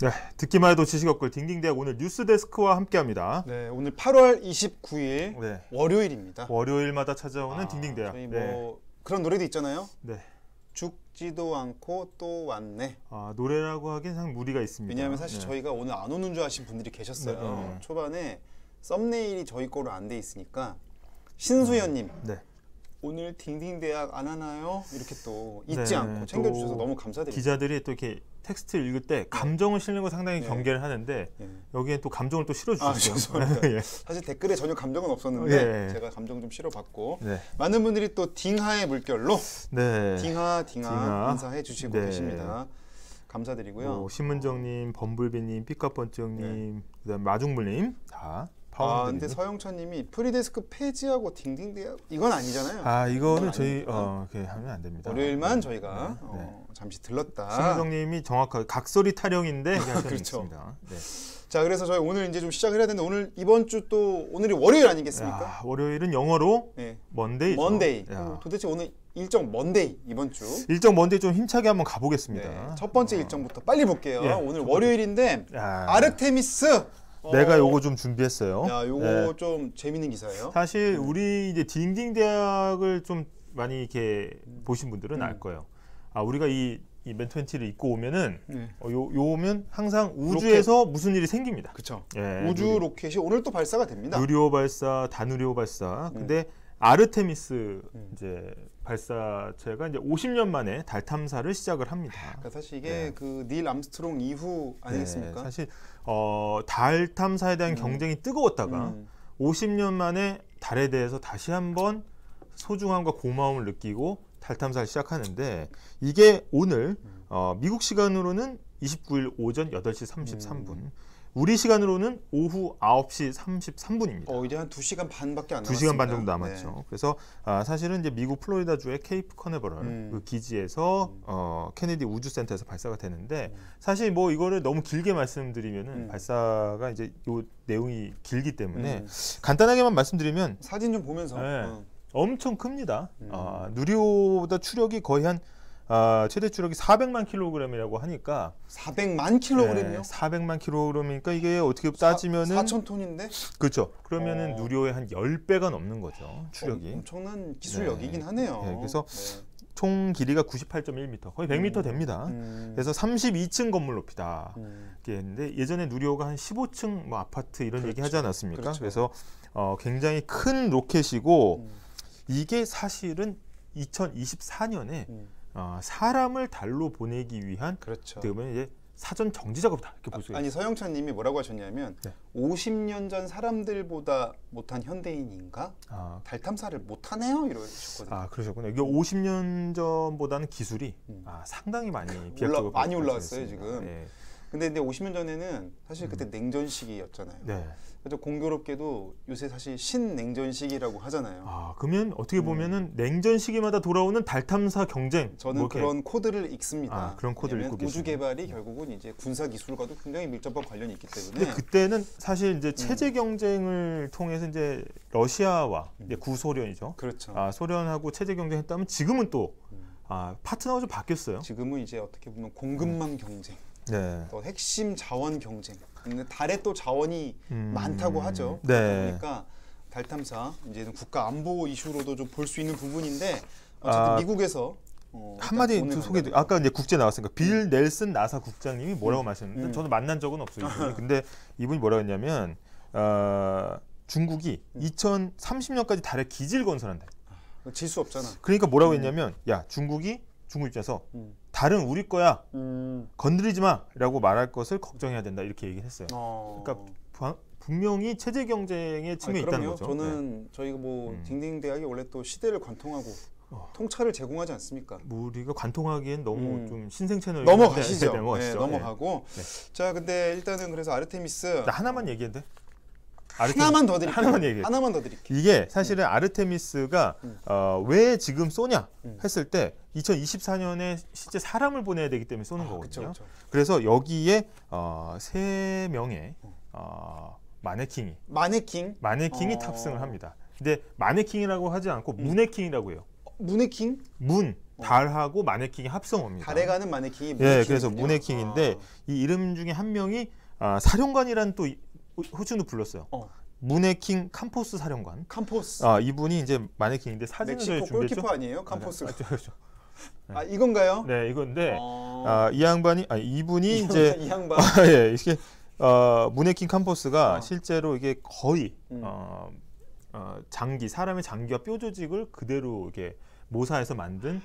네, 듣기만 해도 지식업글 딩딩대학 오늘 뉴스데스크와 함께합니다. 네, 오늘 8월 29일 네. 월요일입니다. 월요일마다 찾아오는 딩딩대학. 저희 네. 그런 노래도 있잖아요. 네. 죽지도 않고 또 왔네. 노래라고 하기엔 상 무리가 있습니다. 왜냐하면 사실 네. 저희가 오늘 안 오는 줄 아신 분들이 계셨어요. 초반에 썸네일이 저희 거로 안 돼 있으니까 신수연님. 네. 오늘 딩딩대학 안 하나요? 이렇게 또 잊지 네, 않고 챙겨주셔서 너무 감사드립니다. 기자들이 또 이렇게 텍스트를 읽을 때 감정을 실는 거 상당히 경계를 하는데 여기에 또 감정을 또 실어주시죠. 죄송합니다. 예. 사실 댓글에 전혀 감정은 없었는데 예. 제가 감정 좀 실어받고 네. 많은 분들이 또 딩하의 물결로 네. 딩하 인사해 주시고 네. 계십니다. 감사드리고요. 신문정님, 범블비님, 삐까번쩍님, 그다음 마중물님 다 파워드리고. 근데 서영찬님이 프리데스크 폐지하고 딩딩대학 이건 아니잖아요. 이거는 저희 그렇게 하면 안 됩니다. 월요일만 저희가 잠시 들렀다. 신문정님이 정확하게 각설이 타령인데 그렇죠. 네. 자, 그래서 저희 오늘 이제 좀 시작을 해야 되는데 오늘 이번 주 또 오늘이 월요일 아니겠습니까? 월요일은 영어로 먼데이죠. 먼데이. 도대체 오늘 일정 먼데이 이번 주. 일정 먼데이 좀 힘차게 한번 가보겠습니다. 네, 첫 번째 일정부터 빨리 볼게요. 오늘 월요일인데 아르테미스. 내가 요거 좀 준비했어요. 요거 좀 재밌는 기사예요. 사실 우리 이제 딩딩대학을 좀 많이 이렇게 보신 분들은 알 거예요. 우리가 이 맨20를 입고 오면은 요 오면 항상 우주에서 로켓. 무슨 일이 생깁니다. 그렇죠. 우주 로켓이 오늘 또 발사가 됩니다. 누리호 발사, 다누리호 발사. 근데 아르테미스 이제 발사체가 이제 50년 만에 달 탐사를 시작을 합니다. 그러니까 사실 이게 그 닐 암스트롱 이후 아니겠습니까? 사실 달 탐사에 대한 경쟁이 뜨거웠다가 50년 만에 달에 대해서 다시 한번 소중함과 고마움을 느끼고 달 탐사를 시작하는데 이게 오늘 미국 시간으로는 29일 오전 8시 33분 우리 시간으로는 오후 9시 33분입니다. 이제 한 2시간 반밖에 안 남았습니다. 2시간 반 정도 남았죠. 그래서 사실은 이제 미국 플로리다주의 케이프 커네버럴 그 기지에서 케네디 우주센터에서 발사가 되는데 사실 뭐 이거를 너무 길게 말씀드리면은 발사가 이제 요 내용이 길기 때문에 간단하게만 말씀드리면 사진 좀 보면서 엄청 큽니다. 누리호보다 추력이 거의 한 최대 추력이 400만 킬로그램이라고 하니까 400만 킬로그램이요? 400만 킬로그램이니까 이게 어떻게 따지면은 4,000톤인데? 그렇죠. 그러면은 누리호의 한 10배가 넘는 거죠. 추력이. 엄청난 기술력이긴 하네요. 그래서 총 길이가 98.1m, 거의 100m 됩니다. 그래서 32층 건물 높이다. 이렇게 했는데 예전에 누리호가 한 15층 뭐 아파트 이런 얘기 하지 않았습니까? 그렇죠. 그래서 굉장히 큰 로켓이고 이게 사실은 2024년에 사람을 달로 보내기 위한 어떻게 보면 이제 사전 정지 작업이다 이렇게 볼 수 있어요. 아니 서영찬님이 뭐라고 하셨냐면 50년 전 사람들보다 못한 현대인인가? 달 탐사를 못하네요 이러셨거든요. 그러셨구나. 이게 50년 전보다는 기술이 상당히 많이 비약적으로 많이 올라왔어요 지금. 근데 50년 전에는 사실 그때 냉전 시기였잖아요. 그래서 공교롭게도 요새 사실 신냉전 시기라고 하잖아요. 그러면 어떻게 보면은 냉전 시기마다 돌아오는 달 탐사 경쟁. 저는 그런 코드를 읽습니다. 그런 코드를 읽고 우주 개발이 결국은 이제 군사 기술과도 굉장히 밀접한 관련이 있기 때문에. 근데 그때는 사실 이제 체제 경쟁을 통해서 이제 러시아와 이제 구소련이죠. 그렇죠. 소련하고 체제 경쟁했다면 지금은 또 파트너가 좀 바뀌었어요. 지금은 이제 어떻게 보면 공급망 경쟁. 또 핵심 자원 경쟁. 근데 달에 또 자원이 많다고 하죠. 그러니까 달 탐사 이제는 국가 안보 이슈로도 좀 볼 수 있는 부분인데 어쨌든 미국에서 한마디 소개. 아까 이제 국제 나왔으니까 빌 넬슨 나사 국장님이 뭐라고 말씀했는데 저는 만난 적은 없어요. 이분이. 근데 이분이 뭐라고 했냐면 중국이 2030년까지 달에 기지를 건설한다. 질 수 없잖아. 그러니까 뭐라고 했냐면 중국 입장에서 달은 우리 거야. 건드리지 마라고 말할 것을 걱정해야 된다. 이렇게 얘기를 했어요. 그러니까 분명히 체제 경쟁의 측면이 있다는 거죠. 저는 저희가 뭐 딩딩대학이 원래 또 시대를 관통하고 통찰을 제공하지 않습니까? 우리가 관통하기엔 너무 좀 신생 채널 넘어가시죠. 넘어가고. 자, 근데 일단은 그래서 아르테미스 하나만 얘기해도 돼? 하나만 더 드릴게요. 하나만 더 드릴게요. 이게 사실은 아르테미스가 왜 지금 쏘냐 했을 때 2024년에 실제 사람을 보내야 되기 때문에 쏘는 거거든요. 그쵸. 그래서 여기에 3명의 마네킹이 탑승을 합니다. 근데 마네킹이라고 하지 않고 문해킹이라고 해요. 문해킹? 문. 달하고 마네킹의 합성어입니다. 달에 가는 마네킹이 예, 그래서 무네킹인데 이 이름 중에 한 명이 사령관이라는 또 호칭도 불렀어요. 무네킹 캄포스 사령관. 캄포스. 이분이 이제 마네킹인데 사진을 저희 준비했죠. 골키퍼 아니에요? 캄포스가. 그렇죠. 네. 이건가요? 네, 이건데 이 양반이 이분이 이제 이 양반. 예, 이게 무네킹 캄포스가 실제로 이게 거의 사람의 장기와 뼈 조직을 그대로 이렇게 모사해서 만든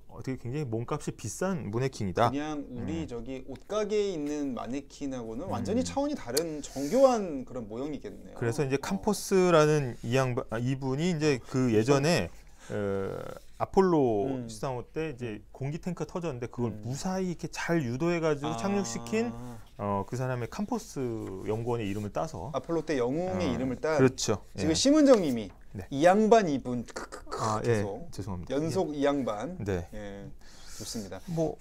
어떻게 굉장히 몸값이 비싼 무네킹이다. 그냥 우리 저기 옷가게에 있는 마네킹하고는 완전히 차원이 다른 정교한 그런 모형이겠네요. 그래서 이제 캄포스라는 이분이 이제 그 예전에 아폴로 13호 때 이제 공기 탱크가 터졌는데 그걸 무사히 이렇게 잘 유도해가지고 착륙시킨 그 사람의 캄포스 연구원의 이름을 따서 아폴로 때 영웅의 이름을 딴. 그렇죠. 지금 심은정님이 이 양반 이분 계속 죄송합니다. 연속 이 양반. 네. 예. 좋습니다. 뭐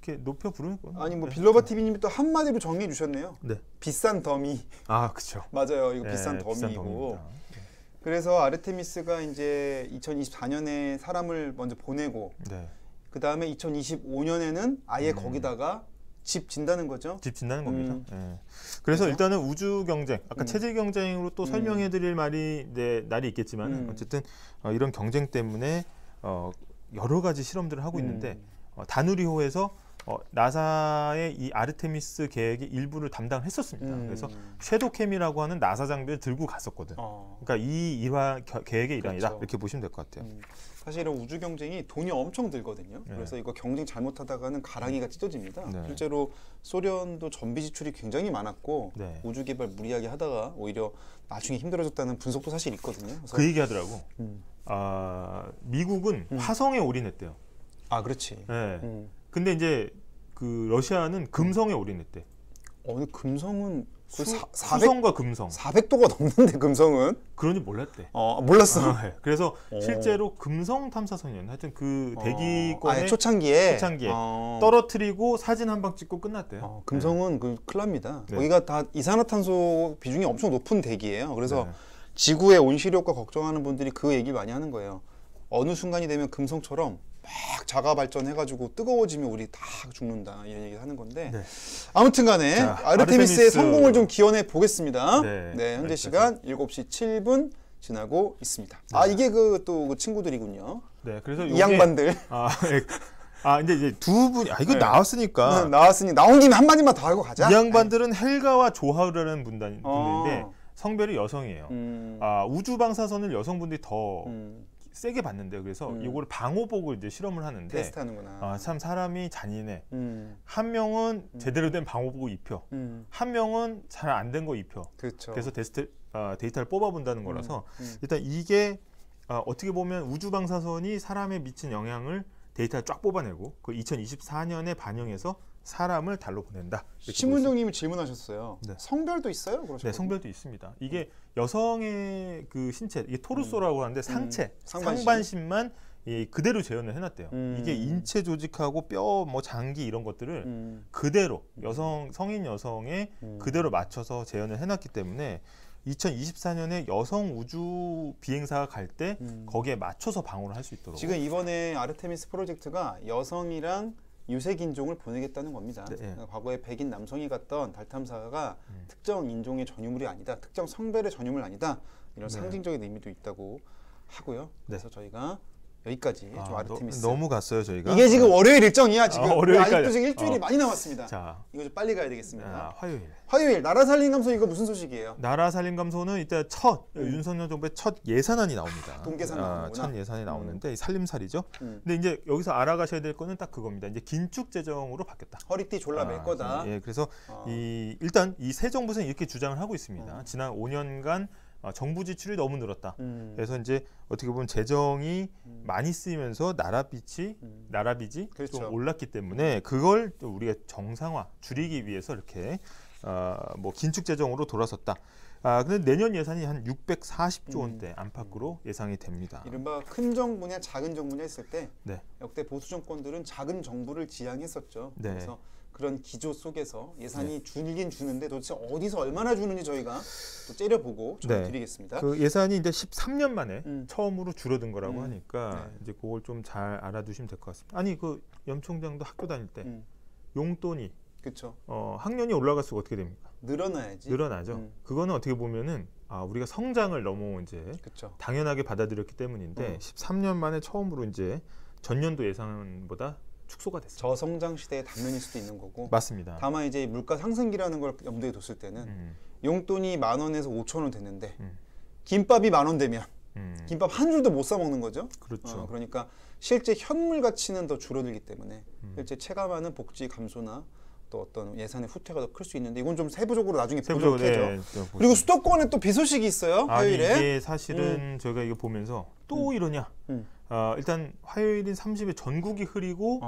이렇게 높여 부르는 거. 아니 뭐 빌로바 TV님이 또 한마디로 정리해 주셨네요. 네. 비싼 더미. 그렇죠. 맞아요. 이거 비싼 더미이고. 그래서 아르테미스가 이제 2024년에 사람을 먼저 보내고 그 다음에 2025년에는 아예 거기다가 집 진다는 거죠. 집 진다는 겁니다. 그래서 일단은 우주 경쟁, 아까 체제 경쟁으로 또 설명해드릴 날이 있겠지만 어쨌든 이런 경쟁 때문에 여러 가지 실험들을 하고 있는데 다누리호에서 나사의 이 아르테미스 계획의 일부를 담당했었습니다. 그래서 섀도캠이라고 하는 나사 장비를 들고 갔었거든. 그러니까 이 계획의 일환이다. 그렇죠. 이렇게 보시면 될 것 같아요. 사실은 우주 경쟁이 돈이 엄청 들거든요. 그래서 이거 경쟁 잘못하다가는 가랑이가 찢어집니다. 실제로 소련도 전비 지출이 굉장히 많았고 우주 개발 무리하게 하다가 오히려 나중에 힘들어졌다는 분석도 사실 있거든요. 그래서 그 얘기하더라고. 미국은 화성에 올인했대요. 그렇지. 근데 이제 그 러시아는 금성에 올인했대. 근데 금성은 수성과 금성 400도가 넘는데 금성은? 그런지 몰랐대. 몰랐어. 그래서 실제로 금성 탐사선이었나 하여튼 그 대기권의 초창기에 떨어뜨리고 사진 한 방 찍고 끝났대요. 금성은 큰일 납니다. 거기가 다 이산화탄소 비중이 엄청 높은 대기예요. 그래서 지구의 온실효과 걱정하는 분들이 그 얘기를 많이 하는 거예요. 어느 순간이 되면 금성처럼 막 자가 발전해가지고 뜨거워지면 우리 다 죽는다 이런 얘기를 하는 건데 아무튼간에 아르테미스의 성공을 좀 기원해 보겠습니다. 현재 시간 7시 7분 지나고 있습니다. 이게 또 친구들이군요. 그래서 이 양반들. 이제 두 분이 이거 나왔으니까 나온 김에 한 마디만 더 하고 가자. 이 양반들은 헬가와 조하우라는 분들인데 성별이 여성이에요. 우주 방사선을 여성분들이 더 세게 받는데요. 그래서 이거를 방호복을 이제 실험을 하는데 테스트하는구나. 참 사람이 잔인해. 한 명은 제대로 된 방호복을 입혀. 한 명은 잘 안 된 거 입혀. 그렇죠. 그래서 데이터를 뽑아본다는 거라서 일단 이게 어떻게 보면 우주 방사선이 사람에 미친 영향을 데이터를 쫙 뽑아내고 그 2024년에 반영해서 사람을 달로 보낸다. 신문정님이 질문하셨어요. 성별도 있어요? 네, 성별도 있습니다. 이게 여성의 그 신체, 이게 토르소라고 하는데 상반신만 그대로 재현을 해놨대요. 이게 인체 조직하고 뼈, 장기 이런 것들을 그대로 성인 여성에 그대로 맞춰서 재현을 해놨기 때문에 2024년에 여성 우주 비행사가 갈 때 거기에 맞춰서 방어를 할 수 있도록. 지금 이번에 아르테미스 프로젝트가 여성이랑 유색 인종을 보내겠다는 겁니다. 과거에 백인 남성이 갔던 달 탐사가 특정 인종의 전유물이 아니다, 특정 성별의 전유물 아니다, 이런 상징적인 의미도 있다고 하고요. 그래서 저희가 여기까지 좀 아르테미스 너무 갔어요 저희가. 이게 지금 월요일 일정이야 지금. 월요일까지. 아직도 지금 일주일이 많이 남았습니다. 이거 좀 빨리 가야 되겠습니다. 화요일 나라 살림 감소 이거 무슨 소식이에요? 나라 살림 감소는 이때 윤석열 정부의 첫 예산안이 나옵니다. 동계산 나오는구나. 첫 예산이 나오는데 살림살이죠. 근데 이제 여기서 알아가셔야 될 거는 딱 그겁니다. 이제 긴축 재정으로 바뀌었다. 허리띠 졸라 맬 거다. 그래서 일단 이 새 정부는 이렇게 주장을 하고 있습니다. 지난 5년간 정부 지출이 너무 늘었다. 그래서 이제 어떻게 보면 재정이 많이 쓰이면서 나라빚이 좀 올랐기 때문에 그걸 또 우리가 정상화 줄이기 위해서 이렇게 긴축 재정으로 돌아섰다. 근데 내년 예산이 한 640조 원대 안팎으로 예상이 됩니다. 이른바 큰 정부냐 작은 정부냐 했을 때 네. 역대 보수 정권들은 작은 정부를 지향했었죠. 네. 그래서 그런 기조 속에서 예산이 주긴 주는데 도대체 어디서 얼마나 주는지 저희가 또 째려보고 전해드리겠습니다. 그 예산이 이제 13년 만에 처음으로 줄어든 거라고 하니까 이제 그걸 좀 잘 알아두시면 될 것 같습니다. 아니 그 염 총장도 학교 다닐 때 용돈이 그렇죠. 학년이 올라갈수록 어떻게 됩니까? 늘어나야지. 늘어나죠. 그거는 어떻게 보면은 우리가 성장을 너무 이제 그쵸. 당연하게 받아들였기 때문인데 13년 만에 처음으로 이제 전년도 예산보다 축소가 됐어요. 저성장 시대의 단면일 수도 있는 거고. 맞습니다. 다만 이제 물가 상승기라는 걸 염두에 뒀을 때는 용돈이 10,000원에서 5,000원 됐는데 김밥이 10,000원 되면 김밥 한 줄도 못 사 먹는 거죠. 그렇죠. 그러니까 실제 현물 가치는 더 줄어들기 때문에 실제 체감하는 복지 감소나 또 어떤 예산의 후퇴가 더 클 수 있는데 이건 좀 세부적으로 나중에 보도록 하죠. 네, 그리고 수도권에 또 비 소식이 있어요. 화요일에. 이게 사실은 저희가 이거 보면서 또 이러냐. 일단 화요일인 30일 전국이 흐리고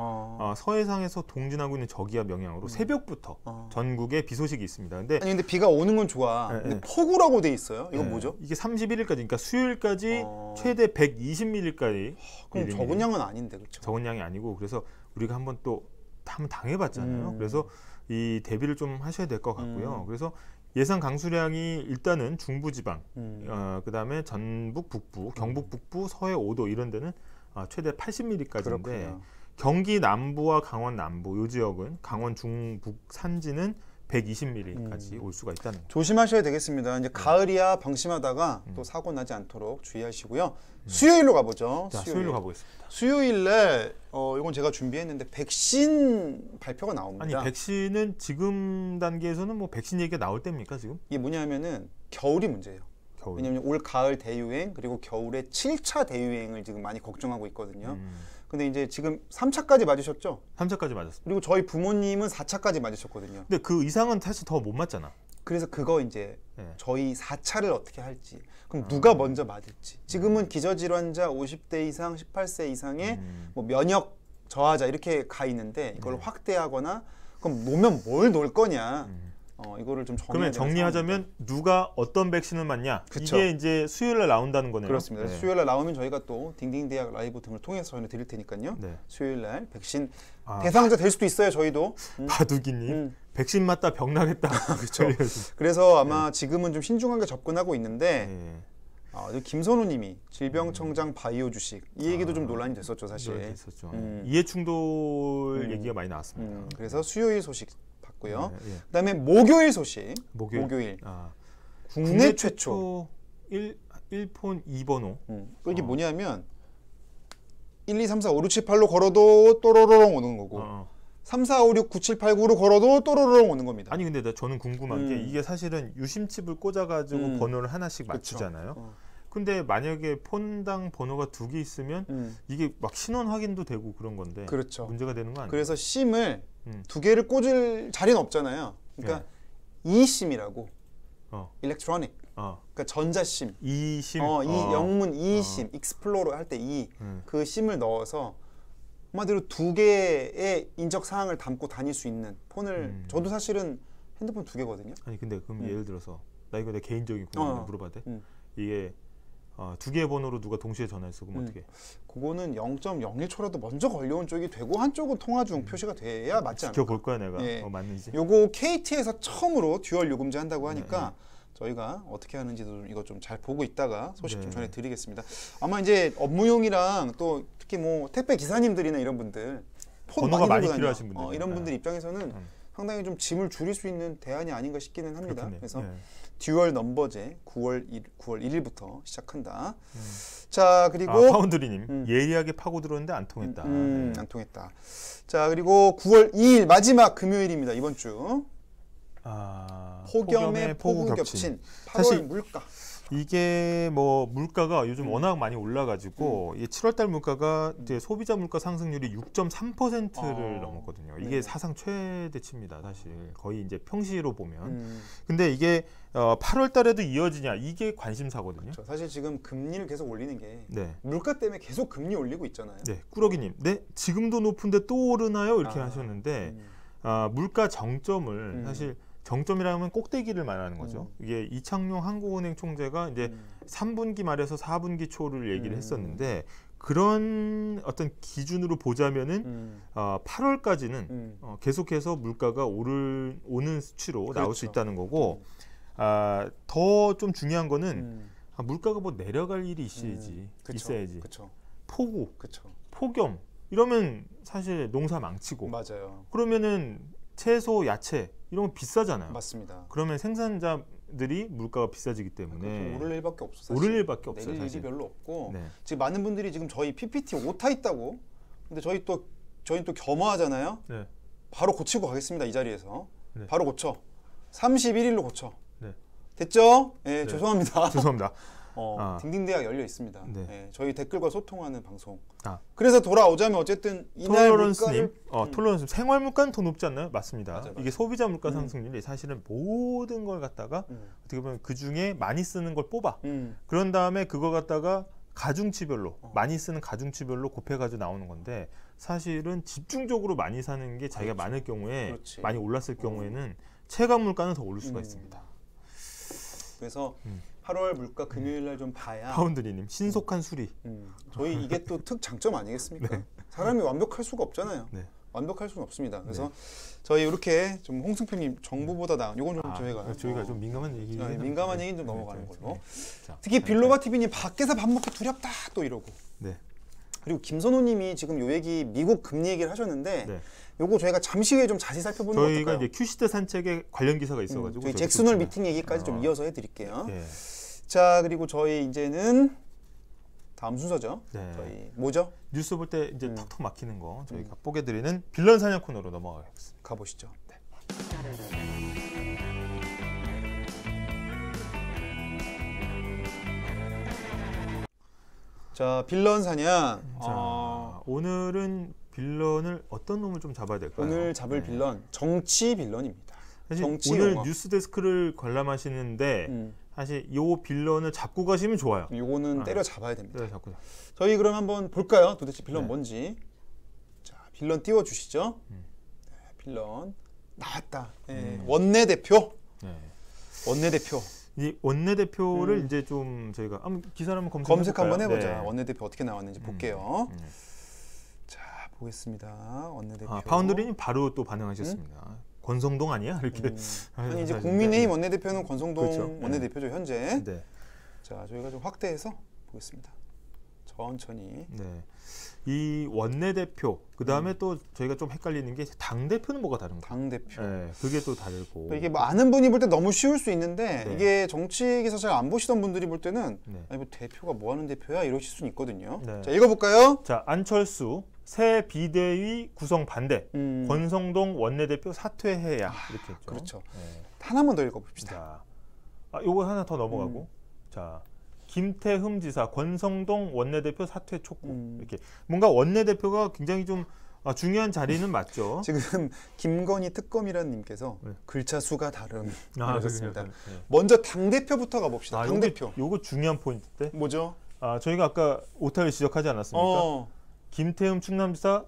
서해상에서 동진하고 있는 저기압 영향으로 새벽부터 전국에 비 소식이 있습니다. 근데 비가 오는 건 좋아. 근데 폭우라고 돼 있어요. 이건 뭐죠? 이게 31일까지, 그러니까 수요일까지 최대 120mm까지. 그럼 적은 양은 아닌데, 그렇죠? 적은 양이 아니고 그래서 우리가 한번 당해봤잖아요. 그래서 이 대비를 좀 하셔야 될 것 같고요. 그래서 예상 강수량이 일단은 중부지방, 그다음에 전북 북부, 경북 북부, 서해 5도 이런 데는 최대 80mm까지인데 경기 남부와 강원 남부 이 지역은 강원 중북 산지는 120mm까지 올 수가 있다는 거죠. 조심하셔야 되겠습니다. 이제 가을이야 방심하다가 또 사고 나지 않도록 주의하시고요. 수요일로 가보죠. 자, 수요일로 가보겠습니다. 수요일에 이건 제가 준비했는데 백신 발표가 나옵니다. 아니 백신은 지금 단계에서는 뭐 백신 얘기가 나올 때입니까 지금? 이게 뭐냐면은 겨울이 문제예요. 왜냐하면 올 가을 대유행 그리고 겨울에 7차 대유행을 지금 많이 걱정하고 있거든요. 근데 이제 지금 3차까지 맞으셨죠? 3차까지 맞았습니다. 그리고 저희 부모님은 4차까지 맞으셨거든요. 근데 그 이상은 사실 더 못 맞잖아. 그래서 그거 이제 저희 4차를 어떻게 할지, 그럼 누가 먼저 맞을지. 지금은 기저질환자 50대 이상, 18세 이상의 뭐 면역 저하자 이렇게 가 있는데 이걸 확대하거나 그럼 놓으면 뭘 놓을 거냐. 이거를 좀 그러면 정리하자면 누가 어떤 백신을 맞냐. 그쵸. 이게 이제 수요일날 나온다는 거네요. 그렇습니다. 수요일날 나오면 저희가 또 딩딩대학 라이브 등을 통해서 전해드릴 테니까요. 수요일날 백신 대상자 될 수도 있어요. 저희도. 바둑이님 백신 맞다 병 나겠다. 그렇죠. 그래서 아마 지금은 좀 신중하게 접근하고 있는데 김선우님이 질병청장 바이오 주식 이 얘기도 좀 논란이 됐었죠. 사실. 됐었죠. 이해충돌 얘기가 많이 나왔습니다. 그래서 수요일 소식 고요. 그다음에 목요일 소식. 목요일. 국내 최초 1폰 2번호. 이게 뭐냐면 1, 2, 3, 4, 5, 6, 7, 8로 걸어도 또로로롱 오는 거고 3, 4, 5, 6, 9, 7, 8, 9로 걸어도 또로로롱 오는 겁니다. 아니 근데 저는 궁금한 게 이게 사실은 유심칩을 꽂아가지고 번호를 하나씩 맞추잖아요. 근데 만약에 폰당 번호가 2개 있으면 이게 막 신원 확인도 되고 그런 건데 그렇죠. 문제가 되는 거 아니에요? 그래서 심을 2개를 꽂을 자리는 없잖아요. 그러니까 eSIM이라고 일렉트로닉 그러니까 전자심 eSIM 이 영문 eSIM 익스플로러 할 때 그 심을 넣어서 한마디로 2개의 인적 사항을 담고 다닐 수 있는 폰을 저도 사실은 핸드폰 2개거든요. 아니 근데 그럼 예를 들어서 나 이거 내 개인적인 궁금한 물어봐도 돼? 이게 2개의 번호로 누가 동시에 전화했어 그럼 어떻게? 그거는 0.01초라도 먼저 걸려온 쪽이 되고 한쪽은 통화 중 표시가 돼야 맞지 않을까? 지켜볼 거야 내가. 맞는지. 요거 KT에서 처음으로 듀얼 요금제 한다고 하니까 저희가 어떻게 하는지도 이거 좀 잘 보고 있다가 소식 좀 전해드리겠습니다. 아마 이제 업무용이랑 또 특히 뭐 택배 기사님들이나 이런 분들 폰 번호가 많이 필요하신 분들 이런 분들 입장에서는 상당히 좀 짐을 줄일 수 있는 대안이 아닌가 싶기는 합니다. 그렇군요. 그래서 듀얼 넘버제 9월 1일부터 시작한다. 자 그리고 파운드리님 예리하게 파고 들었는데 안 통했다. 안 통했다. 자 그리고 9월 2일 마지막 금요일입니다. 이번 주. 폭염에 폭우 겹친 8월 물가. 이게 뭐 물가가 요즘 워낙 많이 올라가지고 이 7월달 물가가 이제 소비자 물가 상승률이 6.3%를 넘었거든요. 이게 사상 최대치입니다, 사실. 거의 이제 평시로 보면. 근데 이게 8월달에도 이어지냐 이게 관심사거든요. 그렇죠. 사실 지금 금리를 계속 올리는 게 물가 때문에 계속 금리 올리고 있잖아요. 네, 꾸러기님, 지금도 높은데 또 오르나요? 이렇게 하셨는데 물가 정점을 사실 정점이라면 꼭대기를 말하는 거죠. 이게 이창용 한국은행 총재가 이제 3분기 말에서 4분기 초를 얘기를 했었는데 그런 어떤 기준으로 보자면은 8월까지는 계속해서 물가가 오는 수치로 그렇죠. 나올 수 있다는 거고 더 좀 중요한 거는 물가가 뭐 내려갈 일이 있어야지. 그쵸. 폭우, 그쵸. 폭염 이러면 사실 농사 망치고 맞아요. 그러면은 채소, 야채 이런 거 비싸잖아요. 맞습니다. 그러면 생산자들이 물가가 비싸지기 때문에 오를 일밖에 없어. 사실. 오를 일밖에 없어요. 내릴 사실. 일이 별로 없고 네. 지금 많은 분들이 지금 저희 PPT 오타 있다고. 근데 저희는 또 겸허하잖아요. 네. 바로 고치고 가겠습니다. 이 자리에서 네. 바로 고쳐. 31일로 고쳐. 네. 됐죠? 네, 죄송합니다. 죄송합니다. 딩딩대학 열려 있습니다. 네. 네, 저희 댓글과 소통하는 방송. 그래서 돌아오자면 어쨌든 이날 톨러런스님, 톨러런스 생활 물가는 더 높지 않나요? 맞습니다. 맞아. 이게 소비자 물가 상승률이 사실은 모든 걸 갖다가 어떻게 보면 그 중에 많이 쓰는 걸 뽑아. 그런 다음에 그걸 갖다가 가중치별로 많이 쓰는 가중치별로 곱해가지고 나오는 건데 사실은 집중적으로 많이 사는 게 자기가 많을 경우에 많이 올랐을 경우에는 체감 물가는 더 오를 수가 있습니다. 그래서 8월 물가 금요일 날 좀 봐야 파운드리님 신속한 수리. 저희 이게 또 특장점 아니겠습니까? 네. 사람이 완벽할 수가 없잖아요. 네. 완벽할 수는 없습니다. 그래서 저희 이렇게 좀 홍승표님 정부보다 나은 요건 좀 저희가 좀 민감한 얘기 민감한 얘기는 좀 넘어가는 걸로. 네. 특히 빌로바 TV님 밖에서 밥 먹기 두렵다 또 이러고. 네. 그리고 김선호님이 지금 요 얘기 미국 금리 얘기를 하셨는데 요거 저희가 잠시 후에 좀 자세히 살펴보는 거 어떨까요? 저희가 이제 큐시트 산책에 관련 기사가 있어가지고 저희 잭슨홀 미팅 얘기까지 좀 이어서 해드릴게요. 네. 자 그리고 저희 이제는 다음 순서죠. 네. 저희 뭐죠? 뉴스 볼 때 이제 턱턱 막히는 거 저희가 뽀개드리는 빌런 사냥 코너로 넘어가겠습니다. 가보시죠. 네. 자 빌런 사냥. 자, 오늘은 빌런을 어떤 놈을 좀 잡아야 될까요? 오늘 잡을 빌런 정치 빌런입니다. 사실 정치 오늘 영화. 뉴스 데스크를 관람하시는데 사실 요 빌런을 잡고 가시면 좋아요. 요거는 때려 잡아야 됩니다. 때려 잡고. 저희 그럼 한번 볼까요? 도대체 빌런 뭔지. 자 빌런 띄워 주시죠. 네, 빌런 나왔다. 네, 원내대표. 네. 원내대표. 이 원내대표를 이제 좀 저희가 기사를 한번 검색 한번 해보자. 네. 원내대표 어떻게 나왔는지 볼게요. 자 보겠습니다. 원내대표. 파운드리님 바로 또 반응하셨습니다. 권성동 아니야? 이렇게. 아니 이제 국민의힘 원내대표는 권성동 그렇죠. 원내대표죠 현재. 네. 자 저희가 좀 확대해서 보겠습니다. 천천히. 네. 이 원내대표 그 다음에 또 저희가 좀 헷갈리는 게 당 대표는 뭐가 다른가? 당 대표. 네, 그게 또 다르고. 이게 많은 분이 볼 때 너무 쉬울 수 있는데 이게 정치 기사 잘 안 보시던 분들이 볼 때는 아니 뭐 대표가 뭐 하는 대표야 이러실 수는 있거든요. 네. 자 읽어볼까요? 자 안철수 새 비대위 구성 반대. 권성동 원내대표 사퇴해야 이렇게 했죠. 그렇죠. 네. 하나만 더 읽어봅시다. 자, 요거 하나 더 넘어가고. 자. 김태흠 지사, 권성동 원내대표 사퇴 촉구. 이렇게 뭔가 원내대표가 굉장히 좀 중요한 자리는 맞죠. 지금 김건희 특검이라는 님께서 글자 수가 다름 그러셨습니다. 네. 먼저 당 대표부터 가봅시다. 당 대표. 요거 중요한 포인트인데. 뭐죠? 저희가 아까 오타를 지적하지 않았습니까? 김태흠 충남지사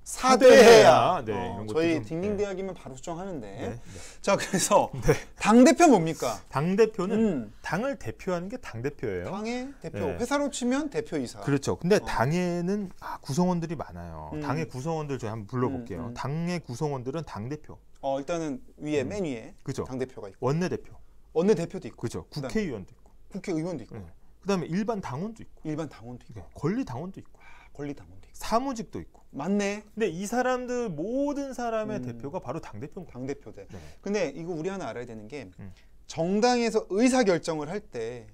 사퇴해야. 네, 이런 저희 딩딩대학이면 바로 수정하는데. 네. 자 그래서 당 대표 뭡니까? 당 대표는 당을 대표하는 게 당 대표예요. 당의 대표. 회사로 치면 대표이사. 그렇죠. 근데 당에는 구성원들이 많아요. 당의 구성원들 저희 한번 불러볼게요. 당의 구성원들은 당 대표. 일단은 위에 맨 위에 그죠. 당 대표가 있고. 원내대표. 원내대표도 있고. 그죠. 국회의원도 있고. 국회의원도 있고. 그다음에 일반 당원도 있고. 일반 당원도 있고. 권리 당원도 있고. 권리 당원도 있고. 사무직도 있고. 맞네. 근데 이 사람들 모든 사람의 대표가 바로 당 대표인 거예요. 당 대표들. 근데 이거 우리 하나 알아야 되는 게 정당에서 의사 결정을 할 때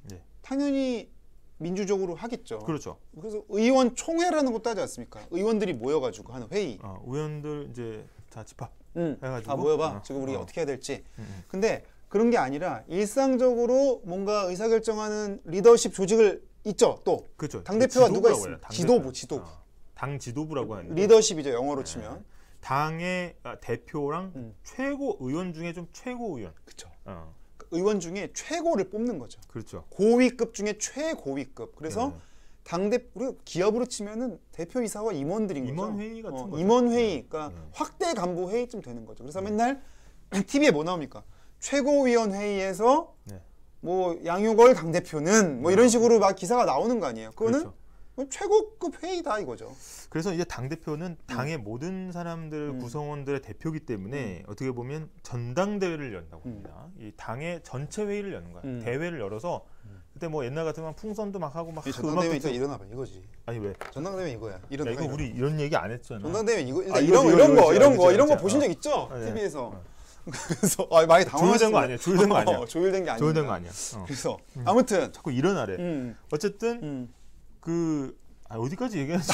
당연히 민주적으로 하겠죠. 그렇죠. 그래서 의원 총회라는 것도 하지 않습니까? 의원들이 모여가지고 하는 회의. 의원들 이제 다 집합 해가지고. 모여봐. 지금 우리 어떻게 해야 될지. 근데 그런 게 아니라 일상적으로 뭔가 의사 결정하는 리더십 조직을 있죠. 또 그렇죠. 당 대표가 누가 있습니까? 지도부. 당 지도부라고 하는데 리더십이죠. 영어로 치면. 당의 대표랑 최고 의원 중에 좀 최고 의원. 그렇죠. 의원 중에 최고를 뽑는 거죠. 그렇죠. 고위급 중에 최고위급. 그래서 당 대표 기업으로 치면은 대표이사와 임원들인 거죠. 임원회의 같은 거죠. 임원회의, 그러니까 확대 간부 회의쯤 되는 거죠. 그래서 맨날 TV에 뭐 나옵니까? 최고위원회의에서 뭐 양효걸 당대표는 뭐 이런 식으로 막 기사가 나오는 거 아니에요. 그거는 그렇죠. 최고급 회의다 이거죠. 그래서 이제 당대표는 당의 모든 사람들 구성원들의 대표기 때문에 어떻게 보면 전당대회를 연다고 합니다. 이 당의 전체 회의를 여는 거야. 대회를 열어서 그때 뭐 옛날 같으면 풍선도 막 하고 막 전당대회 일단 일어나봐 이거지. 아니 왜? 전당대회 이거야. 이거 우리 이런 얘기 안 했잖아. 전당대회 이거 일단 이런 거 보신 적 있죠? TV에서. 그래서 많이 당황하시는 조율된 거 아니야. 조율된 거 아니야. 조율된 게 아니야. 조율된 거 아니야. 그래서 아무튼 자꾸 일어나래. 어쨌든 어디까지 얘기하는지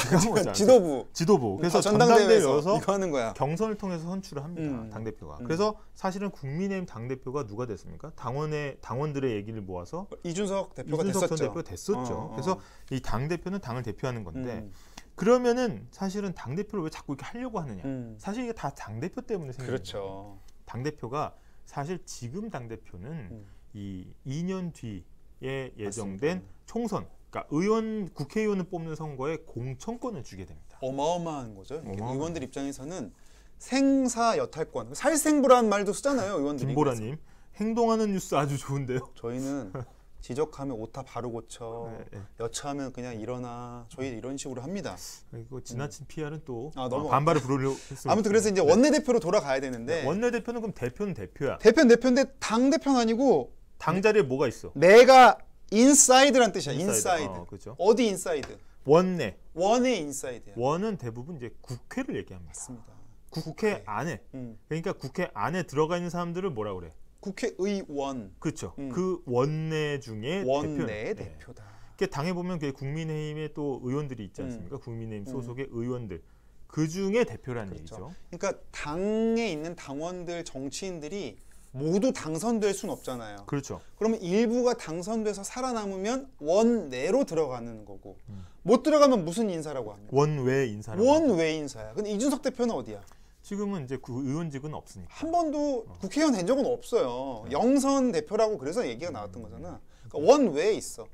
지도부. 그래서 전당대회 열어서 이거 하는 거야. 경선을 통해서 선출을 합니다. 당대표가. 그래서 사실은 국민의힘 당대표가 누가 됐습니까? 당원들의 얘기를 모아서 이준석 대표가 전 됐었죠. 대표가 됐었죠. 그래서 이 당대표는 당을 대표하는 건데 그러면은 사실은 당대표를 왜 자꾸 이렇게 하려고 하느냐. 사실 이게 다 당대표 때문에 생긴 거죠. 그렇죠. 당대표가 사실 지금 당대표는 이 2년 뒤에 예정된 맞습니다. 총선, 그러니까 국회의원을 뽑는 선거에 공천권을 주게 됩니다. 어마어마한 거죠. 의원들 입장에서는 생사여탈권, 살생부라는 말도 쓰잖아요. 의원들이. 김보라님, 행동하는 뉴스 아주 좋은데요. 저희는 지적하면 오타 바로 고쳐, 여차하면 그냥 일어나. 저희 이런 식으로 합니다. 이거 지나친 PR은 또 너무 반발을 부르려고 했습니다. 아무튼 그래서 이제 원내대표로 돌아가야 되는데 원내대표는 그럼 대표는 대표야. 대표는 대표인데 당대표는 아니고 당 자리에 뭐가 있어? 내가 인사이드란 뜻이야. 인사이드. 그렇죠. 어디 인사이드? 원내. 원의 인사이드야. 원은 대부분 이제 국회를 얘기합니다. 맞습니다. 국회 안에. 그러니까 국회 안에 들어가 있는 사람들을 뭐라 그래? 국회의원. 그렇죠. 그 원내 중에 원내의 대표다. 당에 보면 국민의힘에 또 의원들이 있지 않습니까? 국민의힘 소속의 의원들. 그 중에 대표라는 얘기죠. 그러니까 당에 있는 당원들, 정치인들이 모두 당선될 수는 없잖아요. 그렇죠. 그러면 일부가 당선돼서 살아남으면 원내로 들어가는 거고 못 들어가면 무슨 인사라고 합니까? 원외 인사라고. 원외 인사야. 근데 이준석 대표는 어디야? 지금은 이제 그 의원직은 없으니까. 한 번도 국회의원 된 적은 없어요. 영선 대표라고 그래서 얘기가 나왔던 거잖아. 그러니까 원외에 있어.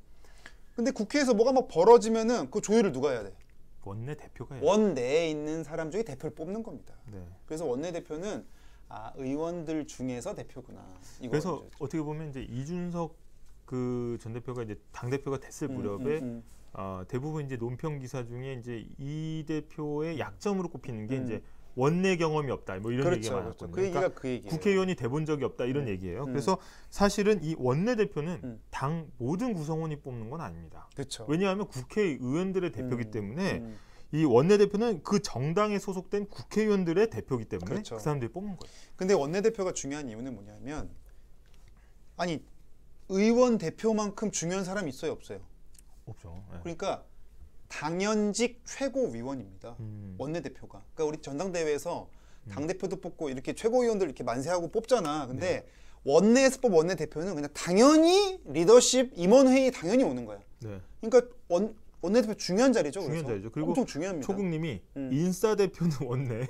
근데 국회에서 뭐가 막 벌어지면은 그 조율을 누가 해야 돼? 원내 대표가 해야 원내에 있는 사람 중에 대표를 뽑는 겁니다. 네. 그래서 원내 대표는 의원들 중에서 대표구나. 그래서 어떻게 보면 이제 이준석 전 대표가 이제 당 대표가 됐을 무렵에 대부분 이제 논평 기사 중에 이제 이 대표의 약점으로 꼽히는 게 이제 원내 경험이 없다, 뭐 이런 얘기가 많았거든요. 그 얘기가 그 얘기예요. 국회의원이 돼본 적이 없다 이런 얘기예요. 그래서 사실은 이 원내 대표는 당 모든 구성원이 뽑는 건 아닙니다. 그렇죠. 왜냐하면 국회의원들의 대표이기 때문에. 이 원내대표는 그 정당에 소속된 국회의원들의 대표이기 때문에 그렇죠. 그 사람들이 뽑는 거예요. 근데 원내대표가 중요한 이유는 뭐냐면 의원 대표만큼 중요한 사람이 있어요, 없어요? 없죠. 네. 그러니까 당연직 최고위원입니다. 원내대표가. 그러니까 우리 전당대회에서 당대표도 뽑고 이렇게 최고위원들 이렇게 만세하고 뽑잖아. 근데 원내에서 뽑은 원내대표는 그냥 당연히 리더십 임원회의 당연히 오는 거야. 네. 그러니까 원내대표 중요한 자리죠. 중요한 자리죠. 그리고 엄청 중요합니다. 초국님이 인싸 대표는 원내,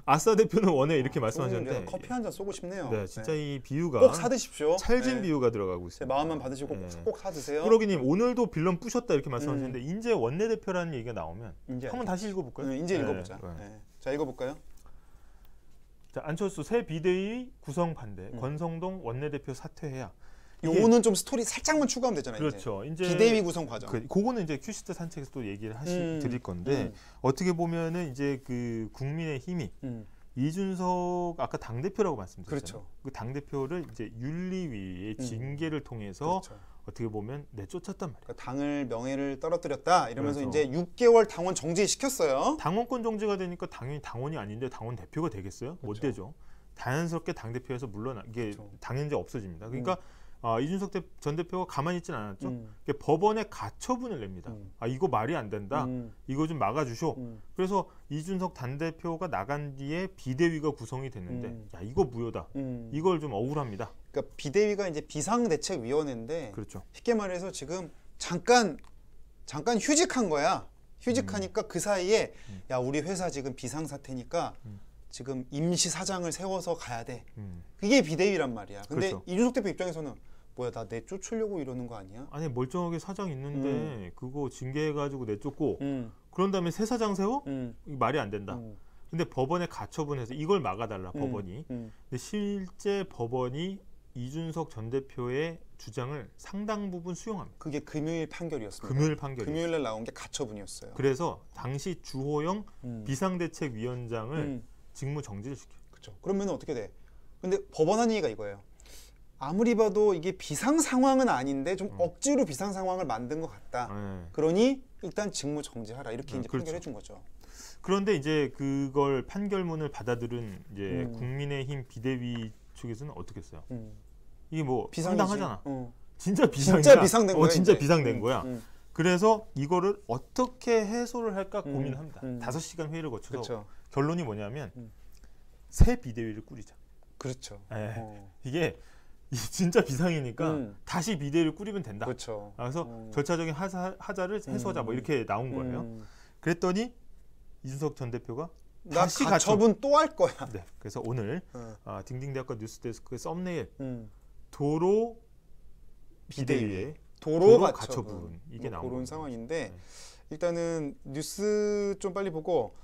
아싸 대표는 원내 이렇게 말씀하셨는데 커피 한 잔 쏘고 싶네요. 네, 진짜 이 비유가 꼭 사드십시오. 찰진 비유가 들어가고 있어요. 마음만 받으시고 꼭 사드세요. 꾸러기님 오늘도 빌런 뿌셨다 이렇게 말씀하셨는데 인제 원내 대표라는 얘기가 나오면 한번 다시 읽어볼까요? 인제 읽어보자. 자 읽어볼까요? 자 안철수 새 비대위 구성 반대, 권성동 원내대표 사퇴해야. 요거는 좀 스토리 살짝만 추가하면 되잖아요. 그렇죠. 이제 비대위 구성 과정. 그거는 이제 큐시트 산책에서 또 얘기를 드릴 건데 어떻게 보면은 이제 그 국민의힘이 이준석 아까 당 대표라고 말씀드렸잖아요. 그렇죠. 그 당 대표를 이제 윤리위의 징계를 통해서 어떻게 보면 내쫓았단 말이에요. 그러니까 당을 명예를 떨어뜨렸다 이러면서 그렇죠. 이제 6개월 당원 정지시켰어요. 당원권 정지가 되니까 당연히 당원이 아닌데 당원 대표가 되겠어요? 못 되죠. 자연스럽게 당 대표에서 이게 당연히 없어집니다. 그러니까. 이준석 전 대표가 가만히 있지는 않았죠. 법원에 가처분을 냅니다. 이거 말이 안 된다. 이거 좀 막아주쇼. 그래서 이준석 당대표가 나간 뒤에 비대위가 구성이 됐는데 야 이거 무효다. 이걸 좀 억울합니다. 그러니까 비대위가 이제 비상대책위원회인데 그렇죠. 쉽게 말해서 지금 잠깐 휴직한 거야. 휴직하니까 그 사이에 야 우리 회사 지금 비상사태니까 지금 임시 사장을 세워서 가야 돼. 그게 비대위란 말이야. 근데 그렇죠. 이준석 대표 입장에서는 뭐야 나 내쫓으려고 이러는 거 아니야? 아니 멀쩡하게 사장 있는데 그거 징계해가지고 내쫓고 그런 다음에 새 사장 세워? 말이 안 된다. 근데 법원에 가처분해서 이걸 막아달라 법원이. 근데 실제 법원이 이준석 전 대표의 주장을 상당 부분 수용합니다. 그게 금요일 판결이었습니다. 금요일 판결. 금요일날 나온 게 가처분이었어요. 그래서 당시 주호영 비상대책위원장을 직무 정지를 시켜요. 그렇죠. 그러면 어떻게 돼? 근데 법원 한 얘기가 이거예요. 아무리 봐도 이게 비상 상황은 아닌데 좀 억지로 비상 상황을 만든 것 같다. 그러니 일단 직무 정지하라 이렇게 이제 그렇죠. 판결해 준 거죠. 그런데 이제 그걸 판결문을 받아들은 이제 국민의힘 비대위 쪽에서는 어떻게 했어요? 이게 뭐 상당하잖아. 진짜 비상이야. 진짜 비상된 거야. 진짜 비상된 거야. 그래서 이거를 어떻게 해소를 할까 고민합니다. 5시간 회의를 거쳐서 그렇죠. 결론이 뭐냐면 새 비대위를 꾸리자. 그렇죠. 이게 진짜 비상이니까 다시 비대위를 꾸리면 된다. 그렇죠. 그래서 절차적인 하자를 해소하자 뭐 이렇게 나온 거예요. 그랬더니 이준석 전 대표가 나 가처분 또 할 거야. 네, 그래서 오늘 딩딩대학과 뉴스데스크의 썸네일 도로 비대위에 도로 가처분 이게 나온 그런 상황인데 네. 일단은 뉴스 좀 빨리 보고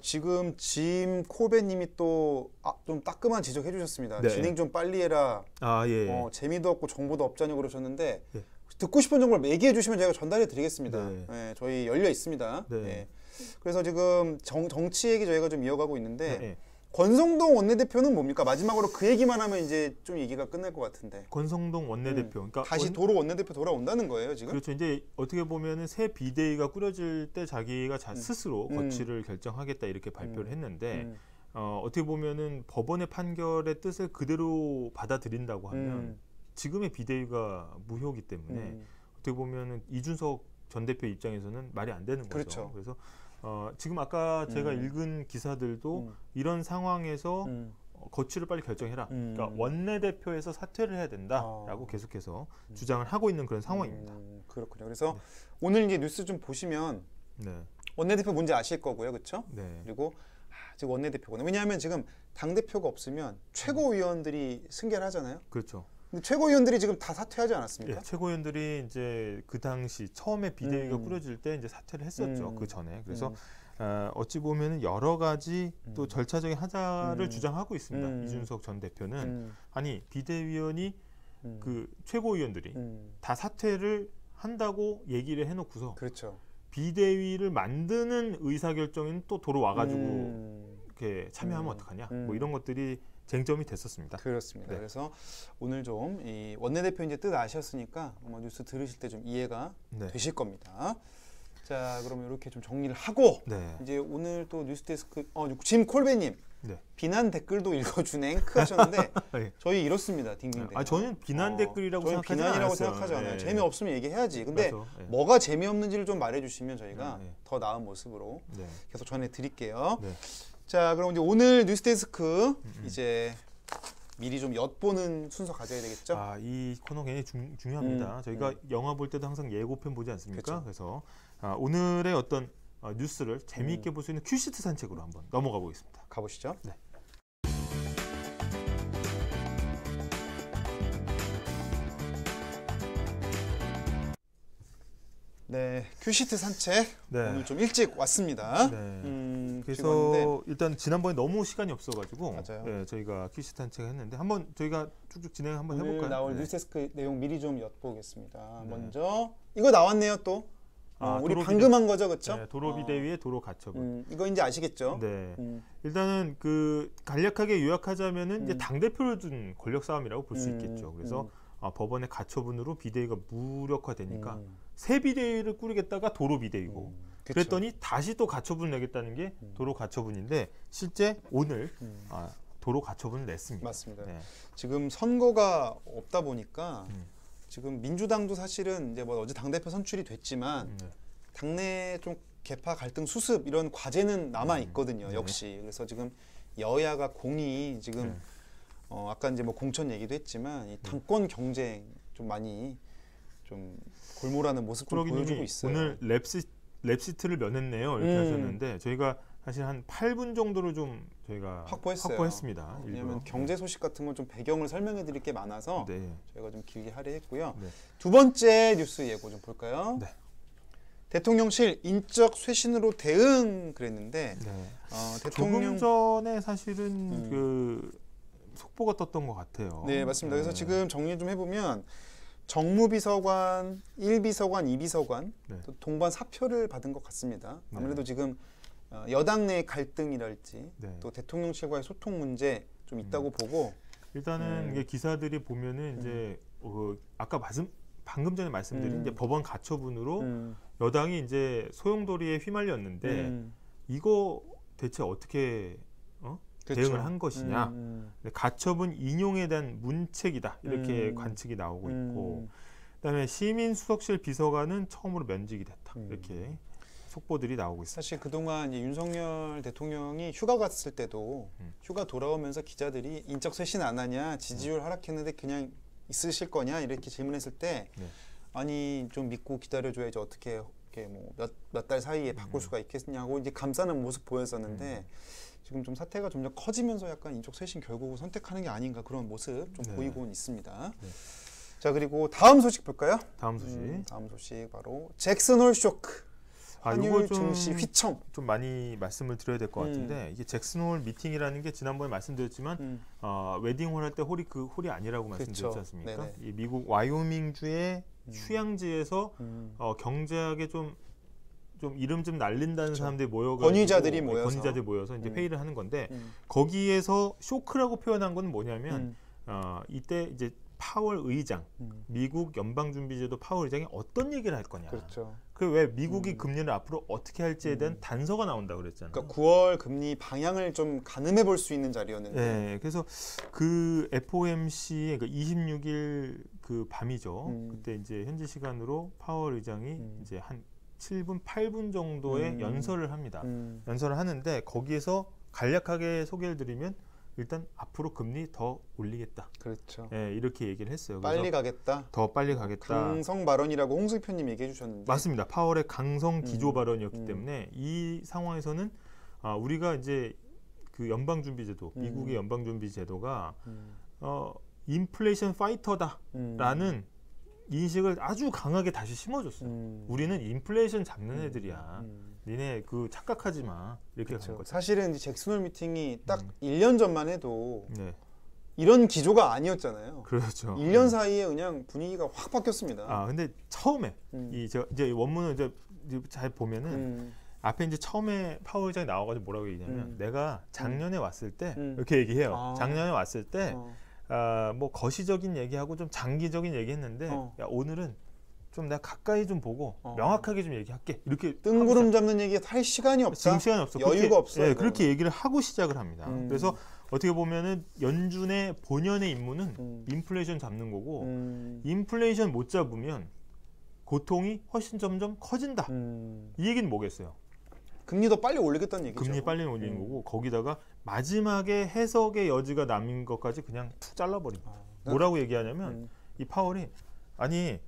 지금 짐 코베님이 또 좀 따끔한 지적해 주셨습니다. 네. 진행 좀 빨리 해라. 예. 재미도 없고 정보도 없자니 그러셨는데 네. 듣고 싶은 정보를 얘기해 주시면 저희가 전달해 드리겠습니다. 네. 네, 저희 열려 있습니다. 네. 네. 그래서 지금 정치 얘기 저희가 좀 이어가고 있는데 네. 권성동 원내대표는 뭡니까? 마지막으로 그 얘기만 하면 이제 좀 얘기가 끝날 것 같은데. 권성동 원내대표. 그러니까 다시 도로 원내대표 돌아온다는 거예요, 지금? 그렇죠. 이제 어떻게 보면은 새 비대위가 꾸려질 때 자기가 스스로 거취를 결정하겠다 이렇게 발표를 했는데 어떻게 보면은 법원의 판결의 뜻을 그대로 받아들인다고 하면 지금의 비대위가 무효이기 때문에 어떻게 보면은 이준석 전 대표 입장에서는 말이 안 되는 거죠. 그렇죠. 그래서 지금 아까 제가 읽은 기사들도 이런 상황에서 거취를 빨리 결정해라. 그러니까 원내대표에서 사퇴를 해야 된다라고 계속해서 주장을 하고 있는 그런 상황입니다. 그렇군요. 그래서 오늘 이제 뉴스 좀 보시면 원내대표 뭔지 아실 거고요, 그렇죠? 그리고 지금 원내대표거든요. 왜냐하면 지금 당 대표가 없으면 최고위원들이 승계를 하잖아요. 그렇죠. 근데 최고위원들이 지금 다 사퇴하지 않았습니까? 예, 최고위원들이 이제 그 당시 처음에 비대위가 꾸려질 때 이제 사퇴를 했었죠. 그 전에. 그래서 어찌 보면 여러 가지 또 절차적인 하자를 주장하고 있습니다. 이준석 전 대표는 아니 비대위원이 그 최고위원들이 다 사퇴를 한다고 얘기를 해놓고서 그렇죠. 비대위를 만드는 의사결정은 또 도로 와가지고 이렇게 참여하면 어떡하냐 뭐 이런 것들이 쟁점이 됐었습니다. 그렇습니다. 네. 그래서 오늘 좀 이 원내대표 이제 뜻 아셨으니까 뉴스 들으실 때 좀 이해가 되실 겁니다. 자, 그러면 이렇게 좀 정리를 하고 이제 오늘 또 뉴스데스크 짐 콜베님 비난 댓글도 읽어준 앵크 하셨는데 저희 이렇습니다. 딩딩댕. 저는 비난 댓글이라고 생각하지 비난이라고 생각하지 않아요. 재미없으면 얘기해야지. 근데 뭐가 재미없는지를 좀 말해주시면 저희가 더 나은 모습으로 계속 전해드릴게요. 자, 그럼 이제 오늘 뉴스데스크 이제 미리 좀 엿보는 순서 가져야 되겠죠? 이 코너 굉장히 중요합니다. 저희가 영화 볼 때도 항상 예고편 보지 않습니까? 그래서 오늘의 어떤 뉴스를 재미있게 볼 수 있는 큐시트 산책으로 한번 넘어가 보겠습니다. 가보시죠. 네. 네, 큐시트 산책 오늘 좀 일찍 왔습니다. 그래서 일단 지난번에 너무 시간이 없어가지고 맞아요. 저희가 큐시트 산책을 했는데 한번 저희가 쭉쭉 진행 한번 오늘 해볼까요? 나올 뉴스데스크 내용 미리 좀 엿보겠습니다. 먼저 이거 나왔네요 또. 우리 방금 한 거죠, 그렇죠? 도로 비대위의 도로 가처분. 이거 이제 아시겠죠? 네. 일단은 그 간략하게 요약하자면은 이제 당 대표를 둔 권력 싸움이라고 볼 수 있겠죠. 그래서 법원의 가처분으로 비대위가 무력화되니까 새 비대위를 꾸리겠다가 도로 비대위고 그랬더니 다시 또 가처분을 내겠다는 게 도로 가처분인데 실제 오늘 도로 가처분을 냈습니다. 맞습니다. 지금 선거가 없다 보니까 지금 민주당도 사실은 이제 어제 당대표 선출이 됐지만 당내 좀 개파 갈등 수습 이런 과제는 남아 있거든요. 역시. 그래서 지금 여야가 공이 지금 아까 이제 공천 얘기도 했지만 이 당권 경쟁 좀 많이 좀 골몰하는 모습 좀 보여주고 있어요. 오늘 랩시트를 면했네요. 이렇게 하셨는데 저희가 사실 한 8분 정도로 좀 저희가 확보했습니다. 왜냐하면 경제 소식 같은 건 좀 배경을 설명해 드릴 게 많아서 저희가 좀 길게 하려 했고요. 네. 두 번째 뉴스 예고 좀 볼까요? 네. 대통령실 인적 쇄신으로 대응 그랬는데 네. 대통령 조금 전에 사실은 그 속보가 떴던 것 같아요. 네, 맞습니다. 그래서 지금 정리 좀 해보면 정무비서관, 1비서관, 2비서관 네. 또 동반 사표를 받은 것 같습니다. 네. 아무래도 지금 여당 내 갈등이랄지 네. 또 대통령실과의 소통 문제 좀 있다고 보고 일단은 이게 기사들이 보면은 이제 아까 방금 전에 말씀드린 이제 법원 가처분으로 여당이 이제 소용돌이에 휘말렸는데 이거 대체 어떻게 그렇죠. 대응을 한 것이냐? 가처분 인용에 대한 문책이다 이렇게 관측이 나오고 있고, 그다음에 시민수석실 비서관은 처음으로 면직이 됐다 이렇게 속보들이 나오고 있습니다. 사실 그동안 윤석열 대통령이 휴가 갔을 때도 휴가 돌아오면서 기자들이 인적 쇄신 안 하냐, 지지율 하락했는데 그냥 있으실 거냐 이렇게 질문했을 때 네. 아니 좀 믿고 기다려줘야지 어떻게 뭐 몇 달 사이에 바꿀 수가 있겠냐고 이제 감싸는 모습 보였었는데 지금 좀 사태가 점점 커지면서 약간 인적 쇄신 결국은 선택하는 게 아닌가 그런 모습 좀 네. 보이고는 있습니다. 네. 자 그리고 다음 소식 볼까요? 다음 소식. 다음 소식 바로 잭슨홀 쇼크. 한일 증시 휘청. 좀 많이 말씀을 드려야 될 것 같은데 이게 잭슨홀 미팅이라는 게 지난번에 말씀드렸지만 웨딩홀 할 때 홀이 그 홀이 아니라고 말씀드렸지 않습니까? 이 미국 와이오밍주의 휴양지에서 경제학에 좀 이름 좀 날린다는 사람들이 모여가지고 권위자들이 모여서 이제 회의를 하는 건데 거기에서 쇼크라고 표현한 건 뭐냐면 이때 이제 파월 의장, 미국 연방준비제도 파월 의장이 어떤 얘기를 할 거냐. 그렇죠. 그 왜 미국이 금리를 앞으로 어떻게 할지에 대한 단서가 나온다고 그랬잖아요. 그러니까 9월 금리 방향을 좀 가늠해 볼 수 있는 자리였는데. 네, 그래서 그 FOMC 그러니까 26일 그 밤이죠. 그때 이제 현지 시간으로 파월 의장이 이제 한 7분, 8분 정도의 연설을 합니다. 연설을 하는데 거기에서 간략하게 소개를 드리면 일단 앞으로 금리 더 올리겠다. 그렇죠. 네, 이렇게 얘기를 했어요. 빨리 가겠다. 더 빨리 가겠다. 강성 발언이라고 홍승표님 얘기해 주셨는데. 맞습니다. 파월의 강성 기조 발언이었기 때문에 이 상황에서는 우리가 이제 그 연방준비제도, 미국의 연방준비제도가 인플레이션 파이터다라는 인식을 아주 강하게 다시 심어줬어요. 우리는 인플레이션 잡는 애들이야. 니네 그 착각하지 마. 이렇게 간 거죠. 사실은 잭슨홀 미팅이 딱 1년 전만 해도 이런 기조가 아니었잖아요. 그렇죠. 1년 사이에 그냥 분위기가 확 바뀌었습니다. 근데 처음에 이제 원문을 이제 잘 보면은 앞에 이제 처음에 파월 의장이 나와가지고 뭐라고 얘기냐면 내가 작년에 왔을 때 이렇게 얘기해요. 작년에 왔을 때 뭐 거시적인 얘기하고 좀 장기적인 얘기했는데 야, 오늘은 좀 내가 가까이 좀 보고 명확하게 좀 얘기할게. 이렇게 뜬구름 잡는 얘기 할 시간이 없다. 지금 시간이 없어. 여유가 없어. 네, 그렇게 얘기를 하고 시작을 합니다. 그래서 어떻게 보면은 연준의 본연의 임무는 인플레이션 잡는 거고 인플레이션 못 잡으면 고통이 훨씬 점점 커진다. 이 얘기는 뭐겠어요? 금리 더 빨리 올리겠다는 얘기죠. 금리 빨리 올리는 거고 거기다가 마지막에 해석의 여지가 남은 것까지 그냥 툭 잘라버립니다. 뭐라고 얘기하냐면 이 파월이 아니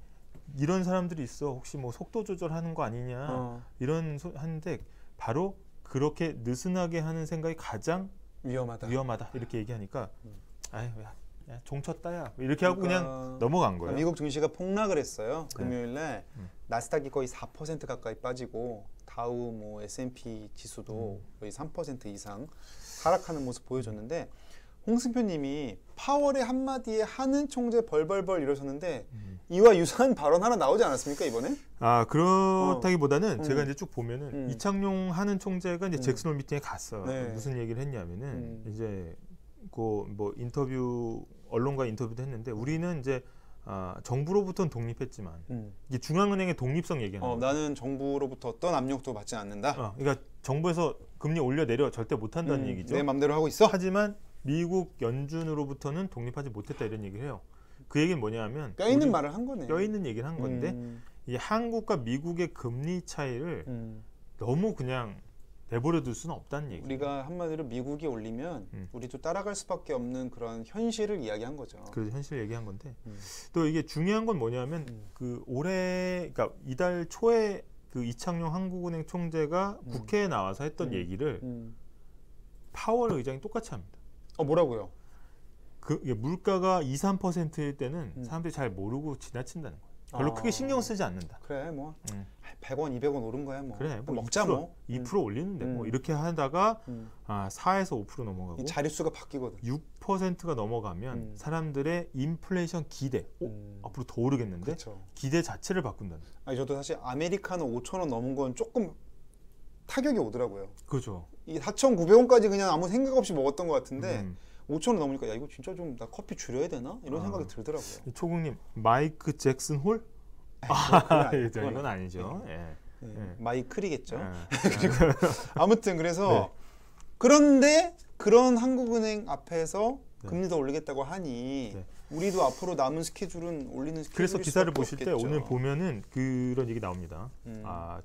이런 사람들이 있어. 혹시 뭐 속도 조절하는 거 아니냐 이런 하는데 바로 그렇게 느슨하게 하는 생각이 가장 위험하다 이렇게 얘기하니까 아유 야 종쳤다야 이렇게 하고 그냥 넘어간 거예요. 미국 증시가 폭락을 했어요. 금요일날 나스닥이 거의 4% 가까이 빠지고 다우 뭐 S&P 지수도 거의 3% 이상 하락하는 모습 보여줬는데 홍승표님이 파월의 한마디에 하는 총재 벌벌벌 이러셨는데 이와 유사한 발언 하나 나오지 않았습니까 이번에? 그렇다기보다는 제가 이제 쭉 보면은 이창용 하는 총재가 이제 잭슨홀 미팅에 갔어요. 무슨 얘기를 했냐면은 이제 그 뭐 인터뷰 언론과 인터뷰도 했는데 우리는 이제 정부로부터는 독립했지만 이게 중앙은행의 독립성 얘기하는 거예요. 나는 정부로부터 어떤 압력도 받지 않는다. 그러니까 정부에서 금리 올려 내려 절대 못한다는 얘기죠. 내 맘대로 하고 있어. 하지만 미국 연준으로부터는 독립하지 못했다 이런 얘기를 해요. 그 얘기는 뭐냐면 뼈 있는 말을 한 거네. 뼈 있는 얘기를 한 건데 이 한국과 미국의 금리 차이를 너무 그냥 내버려 둘 수는 없다는 얘기죠. 우리가 한마디로 미국이 올리면 우리도 따라갈 수밖에 없는 그런 현실을 이야기한 거죠. 그래서 현실을 얘기한 건데 또 이게 중요한 건 뭐냐면 그 올해 그러니까 이달 초에 그 이창용 한국은행 총재가 국회에 나와서 했던 얘기를 파월 의장이 똑같이 합니다. 뭐라고요? 그 물가가 2~3%일 때는 사람들이 잘 모르고 지나친다는 거예요. 별로 크게 신경 쓰지 않는다. 그래 뭐 100원, 200원 오른 거야 뭐. 그래 뭐 먹자 2% 뭐. 2% 올리는데 뭐 이렇게 하다가 4에서 5% 넘어가고 이 자릿수가 바뀌거든. 6%가 넘어가면 사람들의 인플레이션 기대, 앞으로 더 오르겠는데 그쵸. 기대 자체를 바꾼다는. 아니 저도 사실 아메리카노 5,000원 넘은 건 조금 타격이 오더라고요. 그죠. 이 4,900원까지 그냥 아무 생각 없이 먹었던 것 같은데 5,000원 넘으니까 야 이거 진짜 좀 나 커피 줄여야 되나 이런 생각이 들더라고요. 초국님 마이크 잭슨 홀? 이건 아니죠. 마이클이겠죠. 아무튼 그래서 그런데 그런 한국은행 앞에서 금리 더 올리겠다고 하니 우리도 앞으로 남은 스케줄은 올리는 스케줄이 그래서 기사를 보실 때 오늘 보면은 그런 얘기 나옵니다.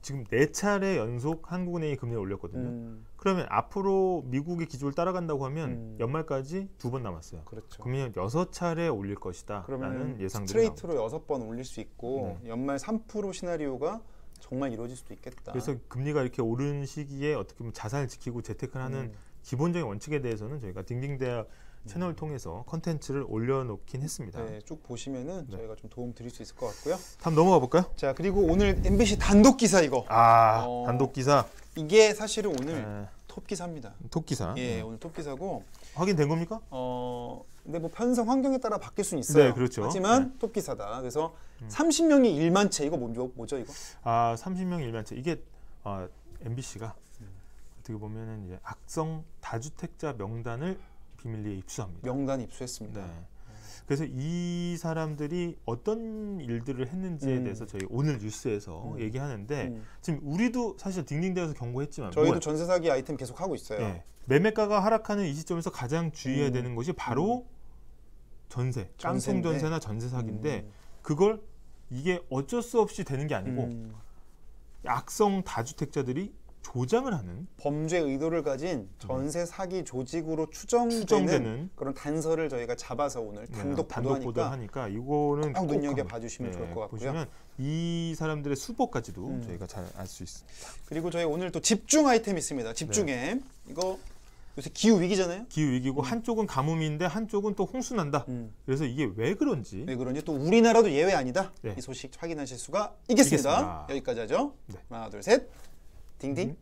지금 4차례 연속 한국은행이 금리를 올렸거든요. 그러면 앞으로 미국의 기조를 따라간다고 하면 연말까지 2번 남았어요. 그렇죠. 그러면 6차례 올릴 것이다 라는 예상들이 스트레이트로 나옵니다. 6번 올릴 수 있고 연말 3% 시나리오가 정말 이루어질 수도 있겠다. 그래서 금리가 이렇게 오른 시기에 어떻게 보면 자산을 지키고 재테크를 하는 기본적인 원칙에 대해서는 저희가 딩딩대학 채널을 통해서 컨텐츠를 올려놓긴 했습니다. 네, 쭉 보시면은 저희가 좀 도움 드릴 수 있을 것 같고요. 다음 넘어가 볼까요? 자, 그리고 오늘 MBC 단독 기사 이거. 단독 기사. 이게 사실은 오늘 톱 기사입니다. 톱 기사. 예, 오늘 톱 기사고. 확인된 겁니까? 근데 뭐 편성 환경에 따라 바뀔 수는 있어요. 네, 그렇죠. 하지만 톱 기사다. 그래서 30명의 1만채 이거 뭐죠 이거? 30명 1만채 이게 MBC가 어떻게 보면은 이제 악성 다주택자 명단을 비밀리에 입수합니다. 명단 입수했습니다. 네. 그래서 이 사람들이 어떤 일들을 했는지에 대해서 저희 오늘 뉴스에서 얘기하는데 지금 우리도 사실 딩딩대에서 경고했지만 저희도 전세 사기 아이템 계속 하고 있어요. 네. 매매가가 하락하는 이 시점에서 가장 주의해야 되는 것이 바로 전세, 깡통 전세나 전세 사기인데 그걸 이게 어쩔 수 없이 되는 게 아니고 악성 다주택자들이 조장을 하는 범죄 의도를 가진 전세 사기 조직으로 추정되는 그런 단서를 저희가 잡아서 오늘 단독 보도하니까 이거는 꼭 눈여겨 봐주시면 좋을 것 같고요. 보시면 이 사람들의 수법까지도 저희가 잘 알 수 있습니다. 그리고 저희 오늘 또 집중 아이템 있습니다. 집중앱 이거 요새 기후 위기잖아요. 기후 위기고 한쪽은 가뭄인데 한쪽은 또 홍수 난다. 그래서 이게 왜 그런지 또 우리나라도 예외 아니다. 이 소식 확인하실 수가 있겠습니다. 여기까지 하죠. 하나 둘 셋. 딩딩.